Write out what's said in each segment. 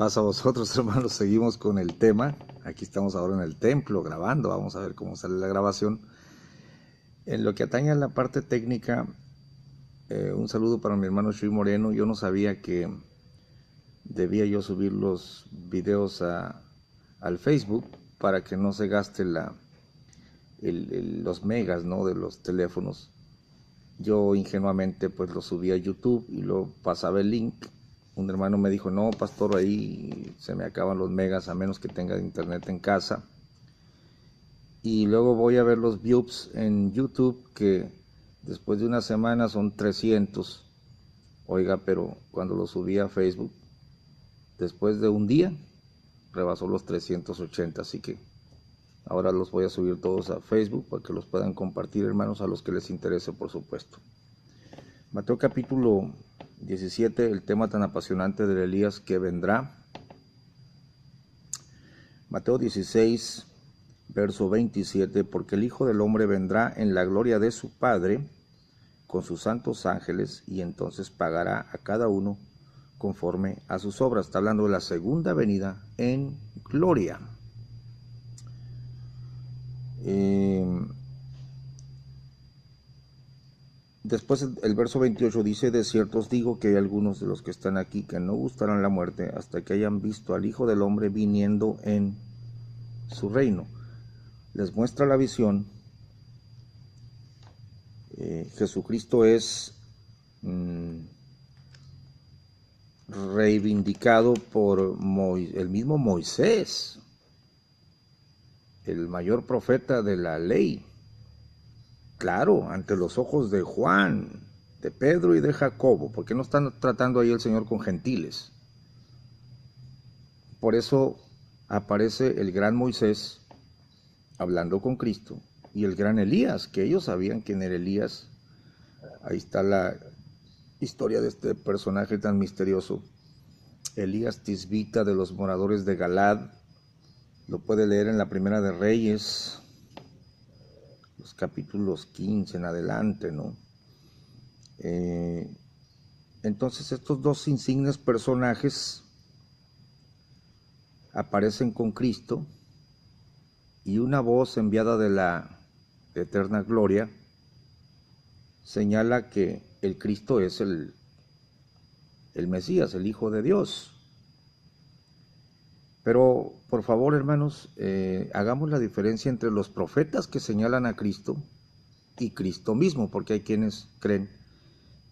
pasa a vosotros, hermanos? Seguimos con el tema. Aquí estamos ahora en el templo grabando. Vamos a ver cómo sale la grabación. En lo que atañe a la parte técnica, un saludo para mi hermano Shui Moreno. Yo no sabía que debía yo subir los videos al Facebook para que no se gaste los megas, ¿no?, de los teléfonos. Yo ingenuamente pues lo subí a YouTube y lo pasaba el link. Un hermano me dijo: no, pastor, ahí se me acaban los megas a menos que tenga internet en casa. Y luego voy a ver los views en YouTube, que después de una semana son 300. Oiga, pero cuando lo subí a Facebook, después de un día, rebasó los 380. Así que ahora los voy a subir todos a Facebook para que los puedan compartir, hermanos, a los que les interese, por supuesto. Mateo capítulo 17, el tema tan apasionante del Elías que vendrá. Mateo 16, verso 27, porque el Hijo del Hombre vendrá en la gloria de su Padre con sus santos ángeles, y entonces pagará a cada uno conforme a sus obras. Está hablando de la segunda venida en gloria. Después el verso 28 dice: de cierto os digo que hay algunos de los que están aquí que no gustarán la muerte hasta que hayan visto al Hijo del Hombre viniendo en su reino. Les muestra la visión. Jesucristo es reivindicado por el mismo Moisés, el mayor profeta de la ley. Claro, ante los ojos de Juan, de Pedro y de Jacobo, porque no están tratando ahí el Señor con gentiles. Por eso aparece el gran Moisés hablando con Cristo, y el gran Elías, que ellos sabían quién era Elías. Ahí está la historia de este personaje tan misterioso, Elías Tisbita, de los moradores de Galad. Lo puede leer en la Primera de Reyes, los capítulos 15 en adelante, ¿no? Entonces estos dos insignes personajes aparecen con Cristo, y una voz enviada de la eterna gloria señala que el Cristo es el Mesías, el Hijo de Dios. Pero, por favor, hermanos, hagamos la diferencia entre los profetas que señalan a Cristo y Cristo mismo, porque hay quienes creen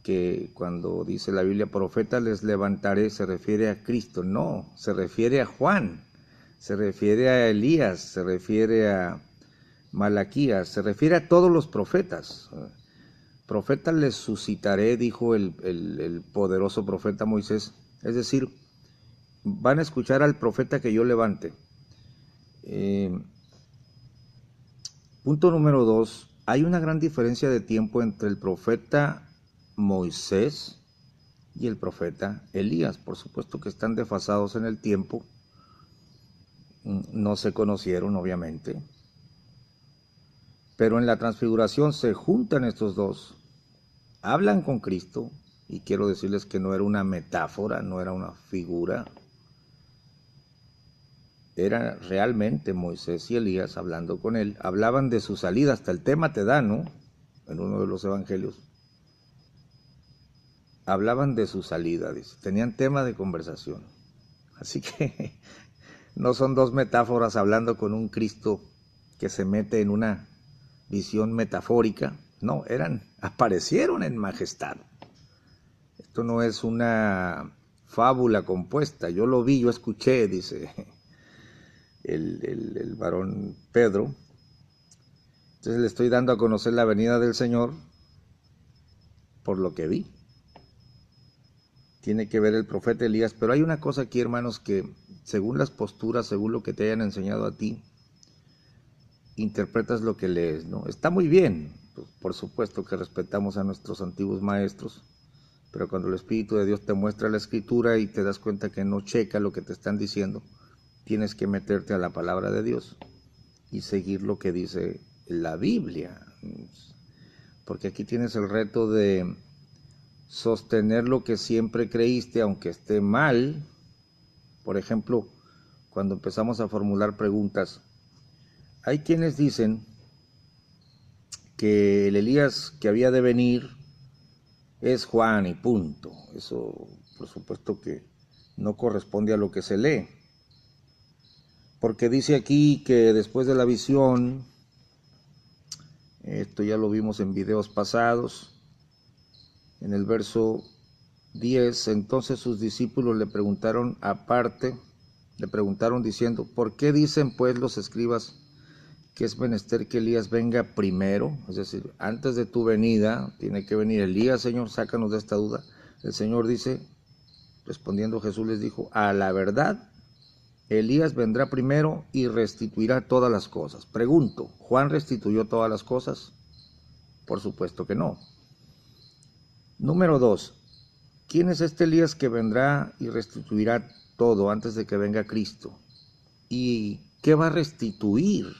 que cuando dice la Biblia profeta les levantaré, se refiere a Cristo. No, se refiere a Juan, se refiere a Elías, se refiere a Malaquías, se refiere a todos los profetas. Profeta les suscitaré, dijo el poderoso profeta Moisés. Es decir, van a escuchar al profeta que yo levante. Punto número 2. Hay una gran diferencia de tiempo entre el profeta Moisés y el profeta Elías. Por supuesto que están desfasados en el tiempo. No se conocieron, obviamente. Pero en la transfiguración se juntan estos dos. Hablan con Cristo. Y quiero decirles que no era una metáfora, no era una figura. Era realmente Moisés y Elías hablando con él. Hablaban de su salida, hasta el tema te da, ¿no? En uno de los evangelios. Hablaban de su salida, dice. Tenían tema de conversación. Así que no son dos metáforas hablando con un Cristo que se mete en una visión metafórica. No, aparecieron en majestad. Esto no es una fábula compuesta. Yo lo vi, yo escuché, dice el varón Pedro. Entonces le estoy dando a conocer la venida del Señor por lo que vi. Tiene que ver el profeta Elías, pero hay una cosa aquí, hermanos, que según las posturas, según lo que te hayan enseñado a ti, interpretas lo que lees, ¿no? Está muy bien, pues, por supuesto que respetamos a nuestros antiguos maestros, pero cuando el Espíritu de Dios te muestra la Escritura y te das cuenta que no checa lo que te están diciendo, tienes que meterte a la palabra de Dios y seguir lo que dice la Biblia, porque aquí tienes el reto de sostener lo que siempre creíste, aunque esté mal, Por ejemplo, cuando empezamos a formular preguntas, hay quienes dicen que el Elías que había de venir es Juan y punto. Eso, por supuesto que no corresponde a lo que se lee. Porque dice aquí que después de la visión, esto ya lo vimos en videos pasados, en el verso 10, entonces sus discípulos le preguntaron diciendo, ¿por qué dicen pues los escribas que es menester que Elías venga primero? Es decir, antes de tu venida tiene que venir Elías, Señor, sácanos de esta duda. El Señor dice, respondiendo Jesús les dijo, a la verdad, Elías vendrá primero y restituirá todas las cosas. Pregunto, ¿Juan restituyó todas las cosas? Por supuesto que no. Número 2. ¿Quién es este Elías que vendrá y restituirá todo antes de que venga Cristo? ¿Y qué va a restituir?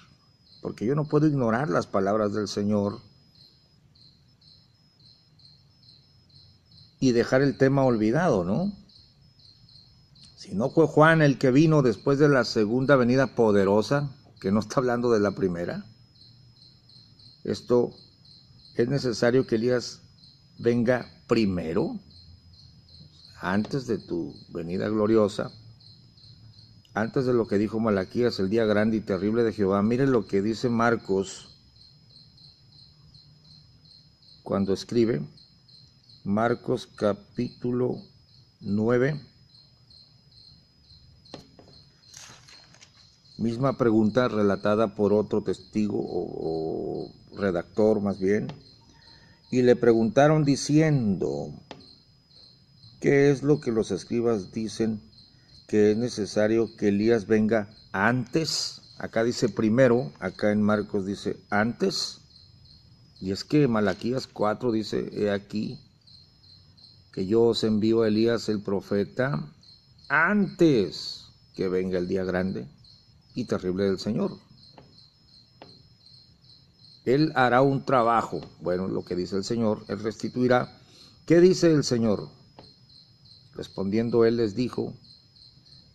Porque yo no puedo ignorar las palabras del Señor y dejar el tema olvidado, ¿no? Si no fue Juan el que vino después de la segunda venida poderosa, que no está hablando de la primera, esto es necesario que Elías venga primero, antes de tu venida gloriosa, antes de lo que dijo Malaquías, el día grande y terrible de Jehová. Miren lo que dice Marcos cuando escribe, Marcos capítulo 9, misma pregunta relatada por otro testigo o redactor más bien, y le preguntaron diciendo, ¿qué es lo que los escribas dicen que es necesario que Elías venga antes? Acá dice primero, acá en Marcos dice antes, y es que Malaquías 4 dice, he aquí que yo os envío a Elías el profeta antes que venga el día grande y terrible del Señor. Él hará un trabajo, bueno, lo que dice el Señor, Él restituirá. ¿Qué dice el Señor? Respondiendo Él les dijo,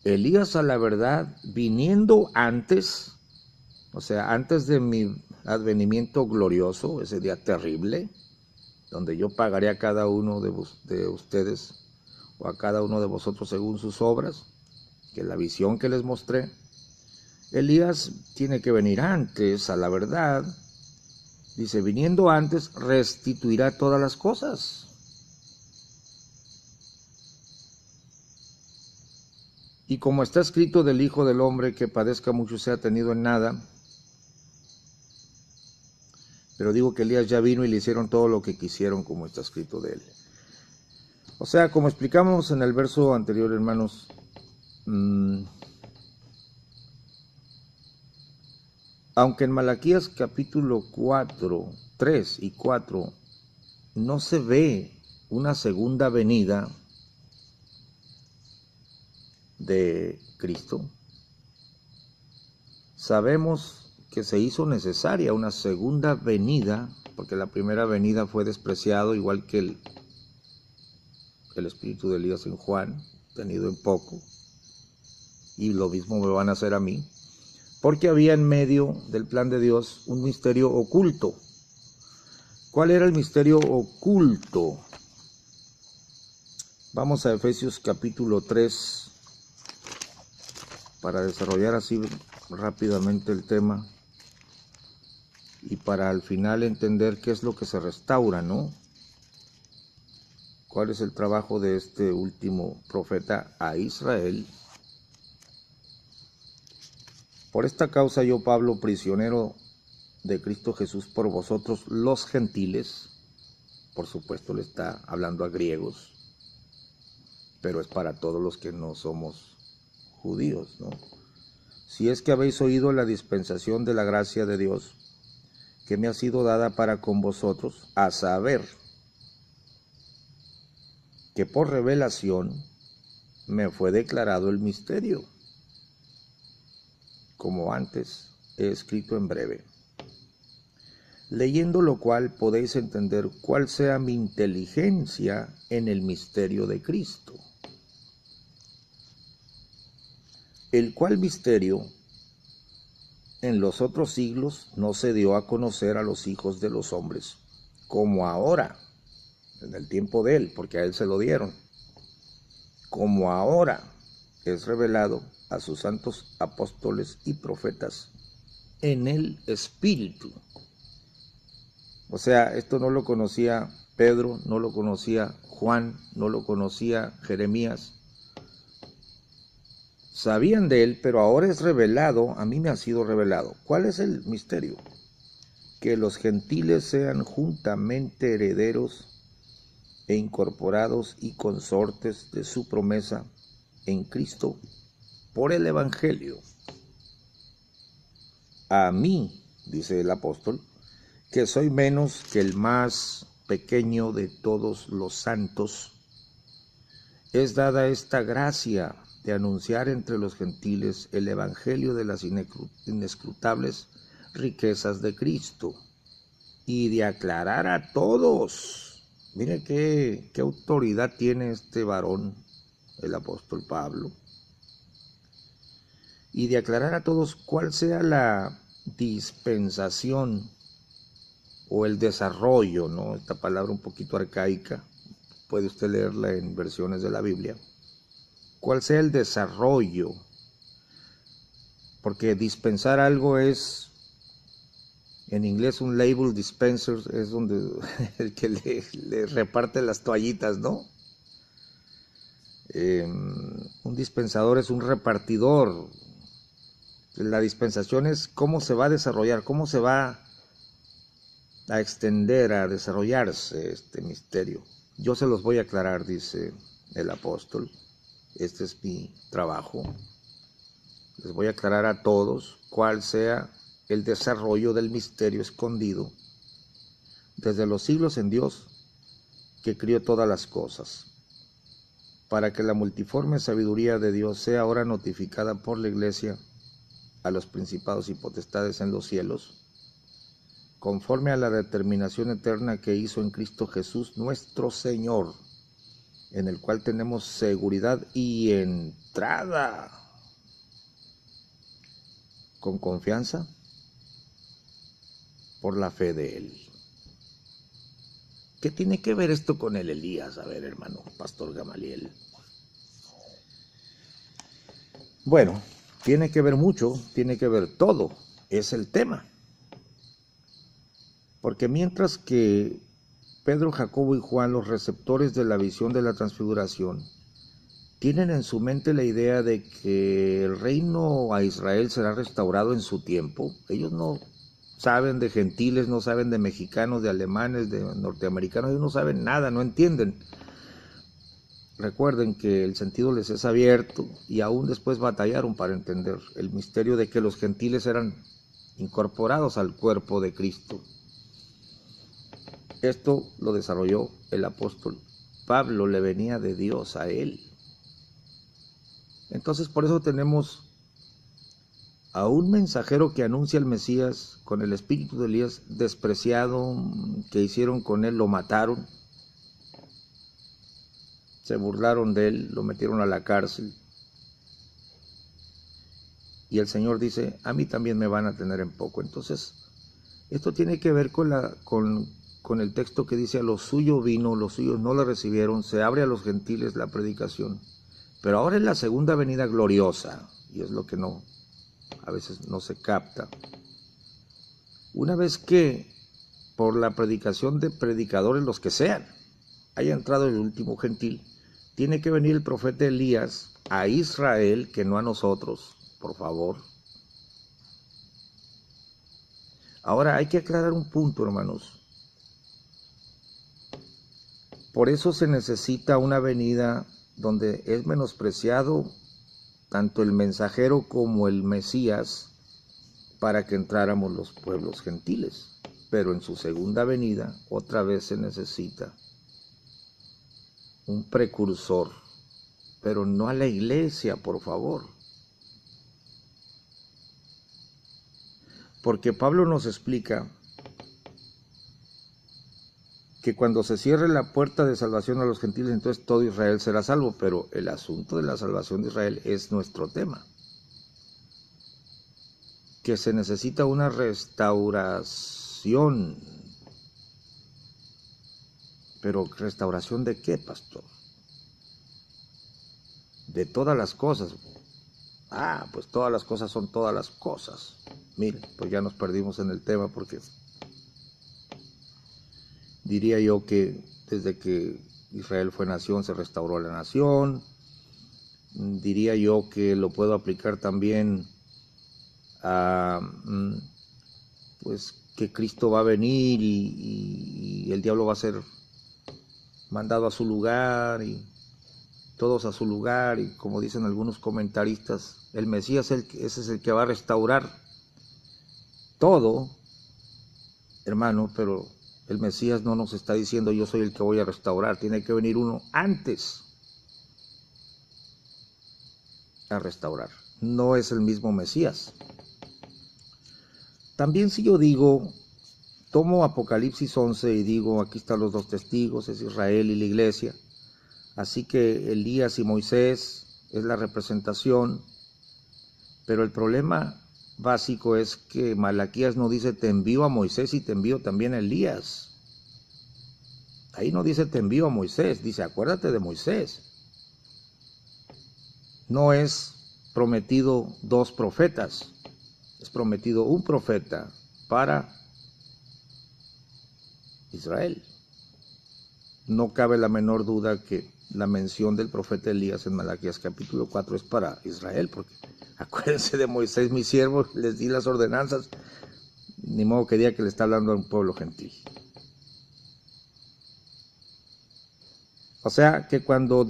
Elías a la verdad, viniendo antes, o sea, antes de mi advenimiento glorioso, ese día terrible, donde yo pagaré a cada uno de ustedes o a cada uno de vosotros según sus obras, que la visión que les mostré, Elías tiene que venir antes, a la verdad. Dice, viniendo antes, restituirá todas las cosas. Y como está escrito del Hijo del Hombre, que padezca mucho sea tenido en nada, pero digo que Elías ya vino y le hicieron todo lo que quisieron, como está escrito de él. O sea, como explicamos en el verso anterior, hermanos, aunque en Malaquías capítulo 4, 3 y 4 no se ve una segunda venida de Cristo, sabemos que se hizo necesaria una segunda venida, porque la primera venida fue despreciado, igual que el espíritu de Elías en Juan, tenido en poco, y lo mismo me van a hacer a mí, porque había en medio del plan de Dios un misterio oculto. ¿Cuál era el misterio oculto? Vamos a Efesios capítulo 3, para desarrollar así rápidamente el tema y para al final entender qué es lo que se restaura, ¿no? ¿Cuál es el trabajo de este último profeta a Israel? Por esta causa yo, Pablo, prisionero de Cristo Jesús por vosotros los gentiles, por supuesto le está hablando a griegos, pero es para todos los que no somos judíos, ¿no? Si es que habéis oído la dispensación de la gracia de Dios, que me ha sido dada para con vosotros, a saber, que por revelación me fue declarado el misterio, como antes he escrito en breve, leyendo lo cual podéis entender cuál sea mi inteligencia en el misterio de Cristo. el cual misterio en los otros siglos no se dio a conocer a los hijos de los hombres, como ahora, en el tiempo de él, porque a él se lo dieron, como ahora es revelado a sus santos apóstoles y profetas en el Espíritu. O sea, esto no lo conocía Pedro, no lo conocía Juan, no lo conocía Jeremías. Sabían de él, pero ahora es revelado, a mí me ha sido revelado. ¿Cuál es el misterio? Que los gentiles sean juntamente herederos e incorporados y consortes de su promesa en Cristo por el Evangelio. A mí, dice el apóstol, que soy menos que el más pequeño de todos los santos, es dada esta gracia de anunciar entre los gentiles el evangelio de las inescrutables riquezas de Cristo y de aclarar a todos. Mire qué autoridad tiene este varón, el apóstol Pablo. Y de aclarar a todos cuál sea la dispensación o el desarrollo, ¿no? Esta palabra un poquito arcaica, puede usted leerla en versiones de la Biblia. Cuál sea el desarrollo, porque dispensar algo es, en inglés un label dispenser es donde el que le reparte las toallitas, ¿no? Un dispensador es un repartidor. La dispensación es cómo se va a desarrollar, cómo se va a extender, a desarrollarse este misterio. Yo se los voy a aclarar, dice el apóstol. Este es mi trabajo. Les voy a aclarar a todos cuál sea el desarrollo del misterio escondido desde los siglos en Dios, que crió todas las cosas, para que la multiforme sabiduría de Dios sea ahora notificada por la Iglesia a los principados y potestades en los cielos, conforme a la determinación eterna que hizo en Cristo Jesús nuestro Señor, en el cual tenemos seguridad y entrada con confianza por la fe de Él. ¿Qué tiene que ver esto con el Elías? A ver, hermano, Pastor Gamaliel. Bueno, tiene que ver mucho, tiene que ver todo, es el tema. Porque mientras que Pedro, Jacobo y Juan, los receptores de la visión de la transfiguración, tienen en su mente la idea de que el reino a Israel será restaurado en su tiempo. Ellos no saben de gentiles, no saben de mexicanos, de alemanes, de norteamericanos, ellos no saben nada, no entienden. Recuerden que el sentido les es abierto y aún después batallaron para entender el misterio de que los gentiles eran incorporados al cuerpo de Cristo. Esto lo desarrolló el apóstol Pablo, le venía de Dios a él. Entonces por eso tenemos a un mensajero que anuncia al Mesías con el espíritu de Elías despreciado, que hicieron con él, lo mataron, se burlaron de él, lo metieron a la cárcel. Y el Señor dice, a mí también me van a tener en poco. Entonces, esto tiene que ver con el texto que dice, a los suyos vino, los suyos no le recibieron, se abre a los gentiles la predicación. Pero ahora es la segunda venida gloriosa, y es lo que a veces no se capta. Una vez que, por la predicación de predicadores, los que sean, haya entrado el último gentil, tiene que venir el profeta Elías a Israel, que no a nosotros, por favor. Ahora hay que aclarar un punto, hermanos. Por eso se necesita una venida donde es menospreciado tanto el mensajero como el Mesías para que entráramos los pueblos gentiles. Pero en su segunda venida otra vez se necesita un precursor, pero no a la iglesia, por favor. Porque Pablo nos explica que cuando se cierre la puerta de salvación a los gentiles, entonces todo Israel será salvo, pero el asunto de la salvación de Israel es nuestro tema. que se necesita una restauración. ¿Pero restauración de qué, pastor? De todas las cosas. Pues todas las cosas son todas las cosas. Mire, pues ya nos perdimos en el tema, porque diría yo que desde que Israel fue nación se restauró la nación. Diría yo que lo puedo aplicar también a pues que Cristo va a venir y el diablo va a ser mandado a su lugar y todos a su lugar, y como dicen algunos comentaristas, el Mesías ese es el que va a restaurar todo, hermano, pero el Mesías no nos está diciendo yo soy el que voy a restaurar, tiene que venir uno antes a restaurar, no es el mismo Mesías. También si yo digo, tomo Apocalipsis 11 y digo, aquí están los dos testigos, es Israel y la iglesia, así que Elías y Moisés es la representación, pero el problema básico es que Malaquías no dice te envío a Moisés y te envío también a Elías. Ahí no dice te envío a Moisés, dice acuérdate de Moisés. No es prometido dos profetas, es prometido un profeta para Israel. No cabe la menor duda que la mención del profeta Elías en Malaquías capítulo 4 es para Israel, porque acuérdense de Moisés, mi siervo, les di las ordenanzas, ni modo que diga que le está hablando a un pueblo gentil. O sea que cuando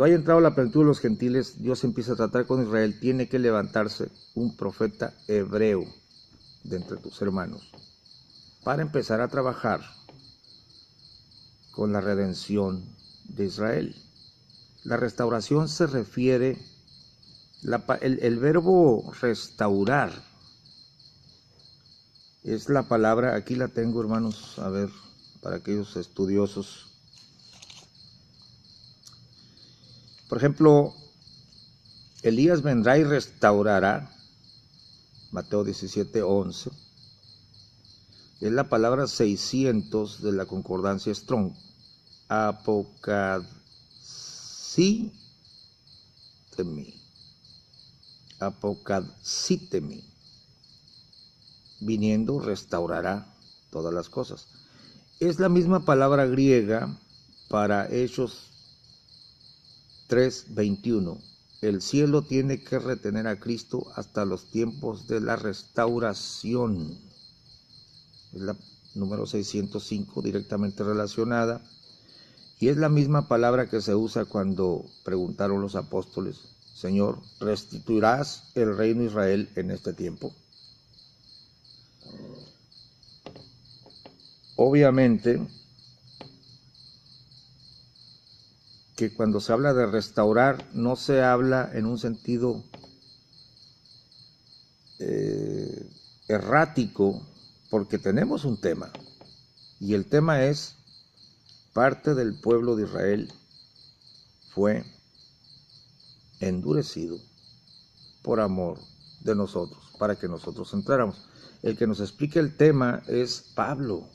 haya entrado la plenitud de los gentiles, Dios empieza a tratar con Israel, tiene que levantarse un profeta hebreo de entre tus hermanos para empezar a trabajar con la redención de Israel. La restauración se refiere, el verbo restaurar es la palabra, aquí la tengo, hermanos, a ver, para aquellos estudiosos. Por ejemplo, Elías vendrá y restaurará, Mateo 17:11, es la palabra 600 de la concordancia Strong, apocadcítemi, viniendo restaurará todas las cosas. Es la misma palabra griega para Hechos 3:21. El cielo tiene que retener a Cristo hasta los tiempos de la restauración. Es la número 605 directamente relacionada. Y es la misma palabra que se usa cuando preguntaron los apóstoles, Señor, ¿restituirás el reino de Israel en este tiempo? Obviamente que cuando se habla de restaurar no se habla en un sentido errático, porque tenemos un tema, y el tema es parte del pueblo de Israel fue endurecido por amor de nosotros, para que nosotros entráramos. El que nos explica el tema es Pablo.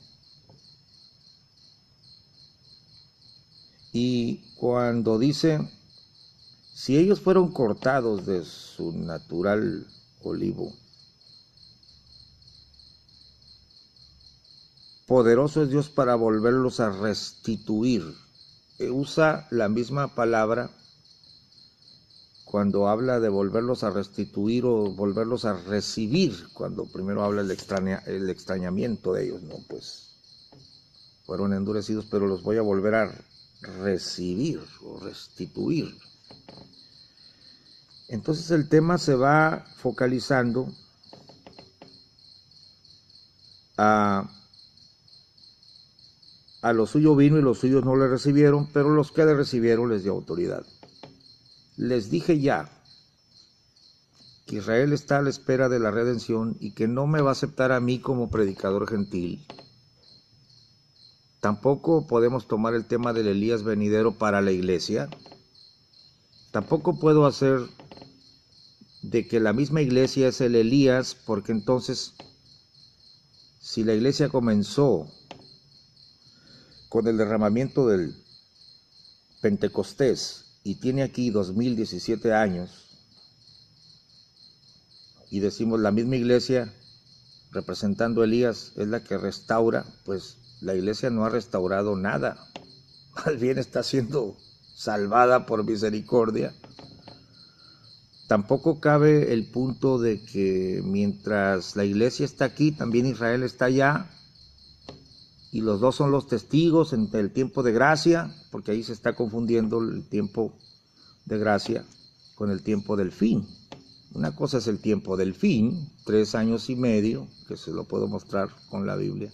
Y cuando dice, si ellos fueron cortados de su natural olivo, poderoso es Dios para volverlos a restituir. Usa la misma palabra cuando habla de volverlos a restituir o volverlos a recibir, cuando primero habla el extrañamiento de ellos, no, pues fueron endurecidos, pero los voy a volver a recibir o restituir. Entonces el tema se va focalizando a lo suyo vino y los suyos no le recibieron, pero los que le recibieron les dio autoridad. Les dije ya que Israel está a la espera de la redención y que no me va a aceptar a mí como predicador gentil. Tampoco podemos tomar el tema del Elías venidero para la iglesia. Tampoco puedo hacer de que la misma iglesia es el Elías, porque entonces, si la iglesia comenzó con el derramamiento del Pentecostés y tiene aquí 2017 años, y decimos la misma iglesia representando a Elías es la que restaura, pues la iglesia no ha restaurado nada, más bien está siendo salvada por misericordia. Tampoco cabe el punto de que mientras la iglesia está aquí, también Israel está allá, y los dos son los testigos en el tiempo de gracia, porque ahí se está confundiendo el tiempo de gracia con el tiempo del fin. Una cosa es el tiempo del fin, 3 años y medio, que se lo puedo mostrar con la Biblia,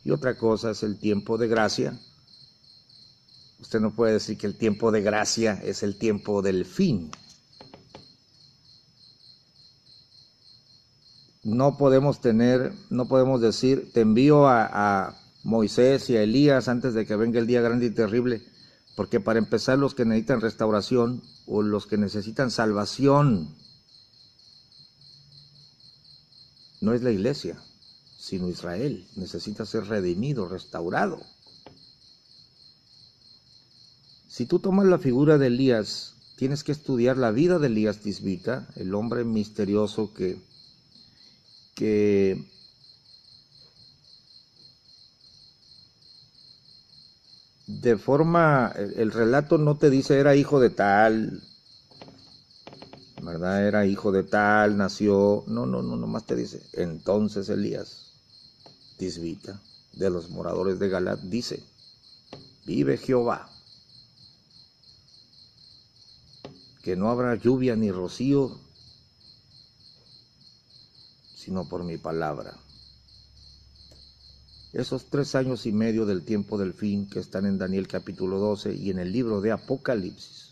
y otra cosa es el tiempo de gracia. Usted no puede decir que el tiempo de gracia es el tiempo del fin. No podemos decir, te envío a Moisés y a Elías antes de que venga el día grande y terrible, porque para empezar los que necesitan restauración o los que necesitan salvación no es la iglesia, sino Israel. Necesita ser redimido, restaurado. Si tú tomas la figura de Elías, tienes que estudiar la vida de Elías Tisbita, el hombre misterioso que de forma, el relato no te dice era hijo de tal, ¿verdad? Era hijo de tal, nació, no, nomás te dice, entonces Elías Tisbita, de los moradores de Galat, dice, vive Jehová, que no habrá lluvia ni rocío, sino por mi palabra. Esos 3 años y medio del tiempo del fin que están en Daniel capítulo 12 y en el libro de Apocalipsis,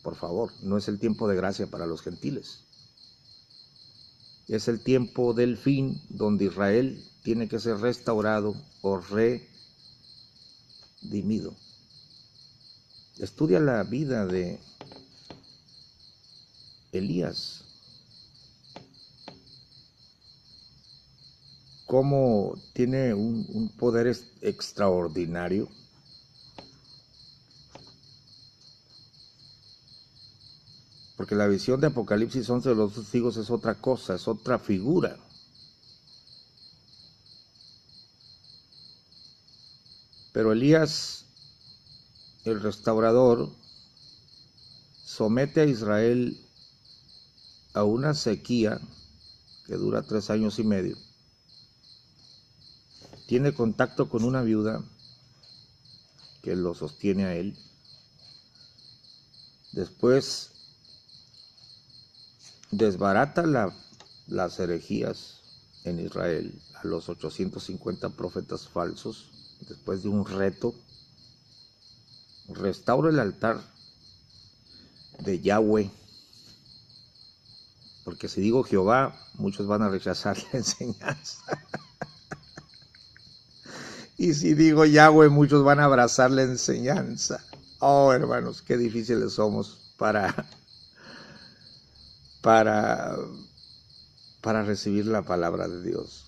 por favor, no es el tiempo de gracia para los gentiles. Es el tiempo del fin donde Israel tiene que ser restaurado o redimido. Estudia la vida de Elías. Cómo tiene un poder extraordinario. Porque la visión de Apocalipsis 11 de los testigos es otra cosa, es otra figura. Pero Elías, el restaurador, somete a Israel a una sequía que dura 3 años y medio. Tiene contacto con una viuda que lo sostiene a él. Después desbarata las herejías en Israel a los 850 profetas falsos. Después de un reto, restaura el altar de Yahweh. Porque si digo Jehová, muchos van a rechazar la enseñanza. Y si digo Yahweh, muchos van a abrazar la enseñanza. Oh, hermanos, qué difíciles somos para recibir la palabra de Dios.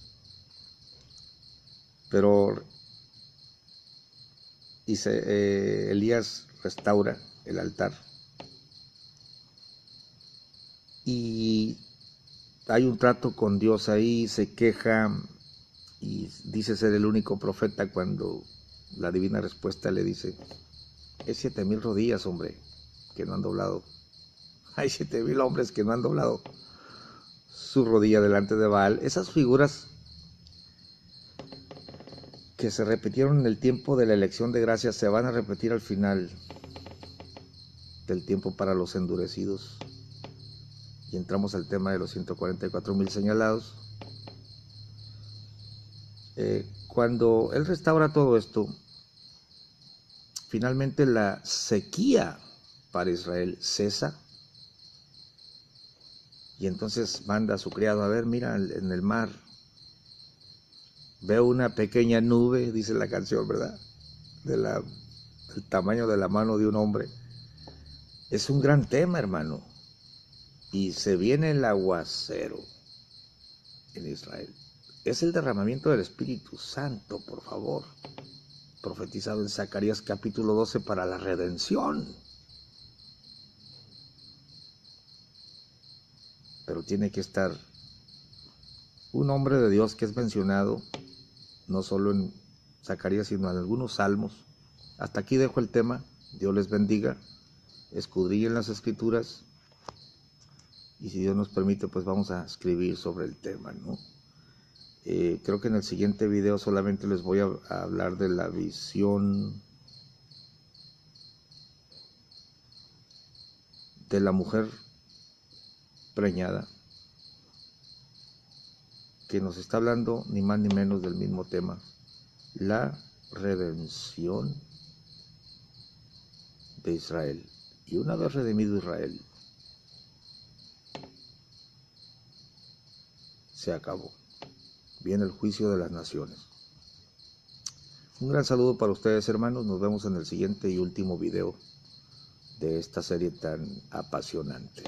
Pero Elías restaura el altar. Y hay un trato con Dios ahí, se queja y dice ser el único profeta cuando la divina respuesta le dice, es 7,000 rodillas, hombre, que no han doblado. Hay 7,000 hombres que no han doblado su rodilla delante de Baal. Esas figuras que se repitieron en el tiempo de la elección de gracia se van a repetir al final del tiempo para los endurecidos. Y entramos al tema de los 144,000 señalados. Cuando él restaura todo esto, finalmente la sequía para Israel cesa. Y entonces manda a su criado, a ver, mira en el mar, veo una pequeña nube, dice la canción, ¿verdad? Del tamaño de la mano de un hombre. Es un gran tema, hermano. y se viene el aguacero en Israel. Es el derramamiento del Espíritu Santo, por favor, profetizado en Zacarías capítulo 12 para la redención. Pero tiene que estar un hombre de Dios que es mencionado no solo en Zacarías, sino en algunos salmos. Hasta aquí dejo el tema. Dios les bendiga. Escudrillen las escrituras. Y si Dios nos permite, pues vamos a escribir sobre el tema, ¿no? Creo que en el siguiente video solamente les voy a hablar de la visión de la mujer preñada, que nos está hablando ni más ni menos del mismo tema, la redención de Israel. Y una vez redimido Israel, se acabó. Viene el juicio de las naciones. Un gran saludo para ustedes, hermanos. Nos vemos en el siguiente y último video de esta serie tan apasionante.